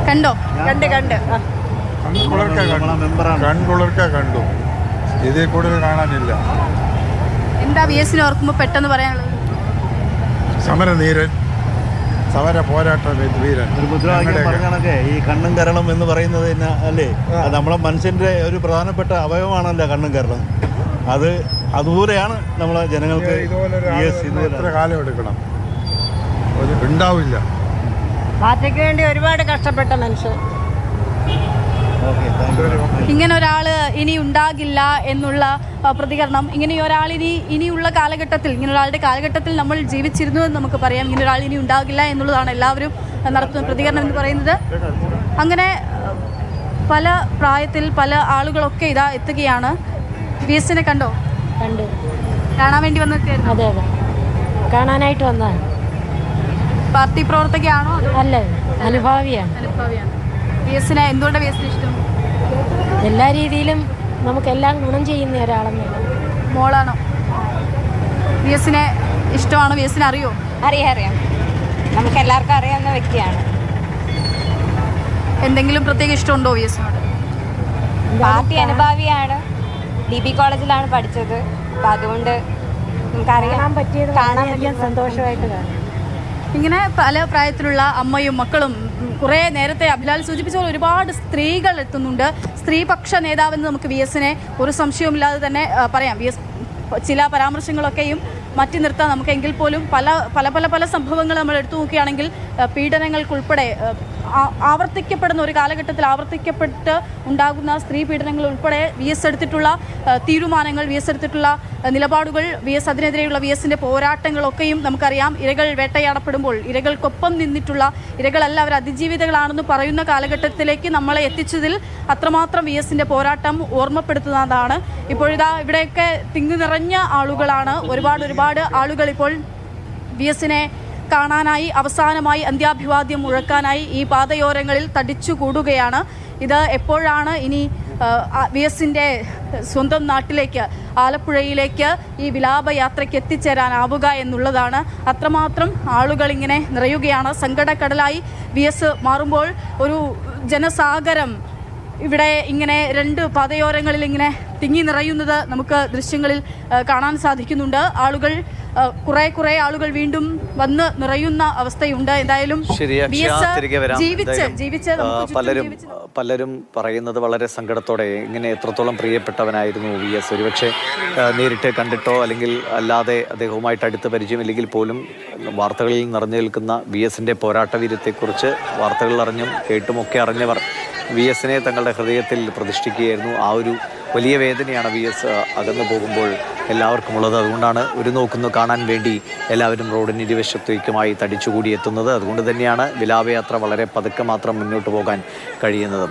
കണ്ടോ? കൺകുളിർക്ക കണ്ടു. ഇതിൽ കൂടുതൽ കാണാനില്ല. എന്താ VS-നെ ഓർക്കുമ്പോൾ പെട്ടെന്ന് പറയാനുള്ളത്? സമരധീരൻ, സമര പോരാട്ട വീരൻ. ഒരു മുദ്രാവാക്യം പറഞ്ഞാണൊക്കെ ഈ കണ്ണും കരളും എന്ന് പറയുന്നത് തന്നെ അല്ലേ, അത് നമ്മളെ മനുഷ്യൻ്റെ ഒരു പ്രധാനപ്പെട്ട അവയവമാണല്ലോ കണ്ണും കരളും. അതുപോലെയാണ് നമ്മളെ ജനങ്ങൾക്ക് എത്ര കാലം എടുക്കണം, ഉണ്ടാവില്ല. പാർട്ടിക്ക് വേണ്ടി ഒരുപാട് കഷ്ടപ്പെട്ട മനുഷ്യൻ. ഇങ്ങനെ ഒരാൾ ഇനി ഉണ്ടാകില്ല എന്നുള്ള പ്രതികരണം, ഇങ്ങനെ ഒരാൾ ഇനിയുള്ള കാലഘട്ടത്തിൽ, ഇങ്ങനെ ഒരാളുടെ കാലഘട്ടത്തിൽ നമ്മൾ ജീവിച്ചിരുന്നു എന്ന് നമുക്ക് പറയാം. ഇങ്ങനെ ഒരാൾ ഇനി ഉണ്ടാകില്ല എന്നുള്ളതാണ് എല്ലാവരും നടത്തുന്ന പ്രതികരണം എന്ന് പറയുന്നത്. അങ്ങനെ പല പ്രായത്തിൽ പല ആളുകളൊക്കെ ഇതാ എത്തുകയാണ്. VS-നെ കണ്ടു കാണാൻ വേണ്ടി വന്നൊക്കെയായിരുന്നു. അതെ, കാണാനായിട്ട് വന്നതാണ്. പാർട്ടി പ്രവർത്തകയാണോ? അല്ല, അനുഭാവിയാണ്. VS-നെ എന്തുകൊണ്ടാണ് VS-നെ ഇഷ്ടം? എല്ലാ രീതിയിലും നമുക്കെല്ലാം ഗുണം ചെയ്യുന്ന ഒരാളെന്നല്ല. മോളാണോ? VS-നെ ഇഷ്ടമാണോ? VS-നെ അറിയോ? അറിയാം, നമുക്ക് എല്ലാവർക്കും അറിയാവുന്ന വ്യക്തിയാണ്. എന്തെങ്കിലും പ്രത്യേക ഇഷ്ടമുണ്ടോ VS-നോട്? പാർട്ടി അനുഭാവിയാണ്. DB കോളേജിലാണ് പഠിച്ചത്. അപ്പം അതുകൊണ്ട് നമുക്കറിയാൻ പറ്റിയത് കാണാൻ വലിയ സന്തോഷമായിട്ട് കാണാം. ഇങ്ങനെ പല പ്രായത്തിലുള്ള അമ്മയും മക്കളും, കുറേ നേരത്തെ അഭിലാൽ സൂചിപ്പിച്ച പോലെ ഒരുപാട് സ്ത്രീകൾ എത്തുന്നുണ്ട്. സ്ത്രീപക്ഷ നേതാവെന്ന് നമുക്ക് VS-നെ ഒരു സംശയവുമില്ലാതെ തന്നെ പറയാം. VS ചില പരാമർശങ്ങളൊക്കെയും മാറ്റി നിർത്താൻ നമുക്ക്, എങ്കിൽ പോലും പല പല പല പല സംഭവങ്ങൾ നമ്മൾ എടുത്തു നോക്കുകയാണെങ്കിൽ പീഡനങ്ങൾക്കുൾപ്പെടെ ആവർത്തിക്കപ്പെടുന്ന ഒരു കാലഘട്ടത്തിൽ ആവർത്തിക്കപ്പെട്ട് ഉണ്ടാകുന്ന സ്ത്രീ പീഡനങ്ങൾ ഉൾപ്പെടെ VS എടുത്തിട്ടുള്ള തീരുമാനങ്ങൾ, VS എടുത്തിട്ടുള്ള നിലപാടുകൾ, അതിനെതിരെയുള്ള VS-ന്റെ പോരാട്ടങ്ങളൊക്കെയും നമുക്കറിയാം. ഇരകൾ വേട്ടയാടപ്പെടുമ്പോൾ ഇരകൾക്കൊപ്പം നിന്നിട്ടുള്ള, ഇരകളല്ല അവർ അതിജീവിതകളാണെന്ന് പറയുന്ന കാലഘട്ടത്തിലേക്ക് നമ്മളെ എത്തിച്ചതിൽ അത്രമാത്രം VS-ന്റെ പോരാട്ടം ഓർമ്മപ്പെടുത്തുന്നതാണ്. ഇപ്പോഴിതാ ഇവിടെയൊക്കെ തിങ്ങി നിറഞ്ഞ ആളുകളാണ്. ഒരുപാട് ആളുകൾ ഇപ്പോൾ VS-നെ കാണാനായി, അവസാനമായി അന്ത്യാഭിവാദ്യം മുഴക്കാനായി ഈ പാതയോരങ്ങളിൽ തടിച്ചു കൂടുകയാണ്. ഇത് എപ്പോഴാണ് ഇനി VS-ന്റെ സ്വന്തം നാട്ടിലേക്ക്, ആലപ്പുഴയിലേക്ക് ഈ വിലാപയാത്രയ്ക്ക് എത്തിച്ചേരാനാവുക എന്നുള്ളതാണ്. അത്രമാത്രം ആളുകൾ ഇങ്ങനെ നിറയുകയാണ്. സങ്കടക്കടലായി VS മാറുമ്പോൾ ഒരു ജനസാഗരം ഇവിടെ ഇങ്ങനെ രണ്ട് പാതയോരങ്ങളിൽ ഇങ്ങനെ തിങ്ങി നിറയുന്നത് നമുക്ക് ദൃശ്യങ്ങളിൽ കാണാൻ സാധിക്കുന്നുണ്ട്. ആളുകൾ കുറെ ആളുകൾ വീണ്ടും വന്ന് നിറയുന്ന അവസ്ഥയുണ്ട്. എന്തായാലും പലരും പറയുന്നത് വളരെ സങ്കടത്തോടെ, ഇങ്ങനെ എത്രത്തോളം പ്രിയപ്പെട്ടവനായിരുന്നു VS. ഒരുപക്ഷെ നേരിട്ട് കണ്ടിട്ടോ അല്ലെങ്കിൽ അല്ലാതെ അദ്ദേഹവുമായിട്ട് അടുത്ത് പരിചയമില്ലെങ്കിൽ പോലും വാർത്തകളിൽ നിറഞ്ഞു നിൽക്കുന്ന VS-ന്റെ പോരാട്ടവീര്യത്തെക്കുറിച്ച് വാർത്തകൾ അറിഞ്ഞും കേട്ടുമൊക്കെ അറിഞ്ഞവർ VS-നെ തങ്ങളുടെ ഹൃദയത്തിൽ പ്രതിഷ്ഠിക്കുകയായിരുന്നു. ആ ഒരു വലിയ വേദനയാണ് VS അകന്നു പോകുമ്പോൾ എല്ലാവർക്കും ഉള്ളത്. അതുകൊണ്ടാണ് ഒരു നോക്കുന്നു കാണാൻ വേണ്ടി എല്ലാവരും റോഡിന് ഇരുവശത്തേക്കുമായി തടിച്ചുകൂടി എത്തുന്നത്. അതുകൊണ്ട് തന്നെയാണ് വിലാപയാത്ര വളരെ പതുക്കെ മാത്രം മുന്നോട്ട് പോകാൻ കഴിയുന്നത്.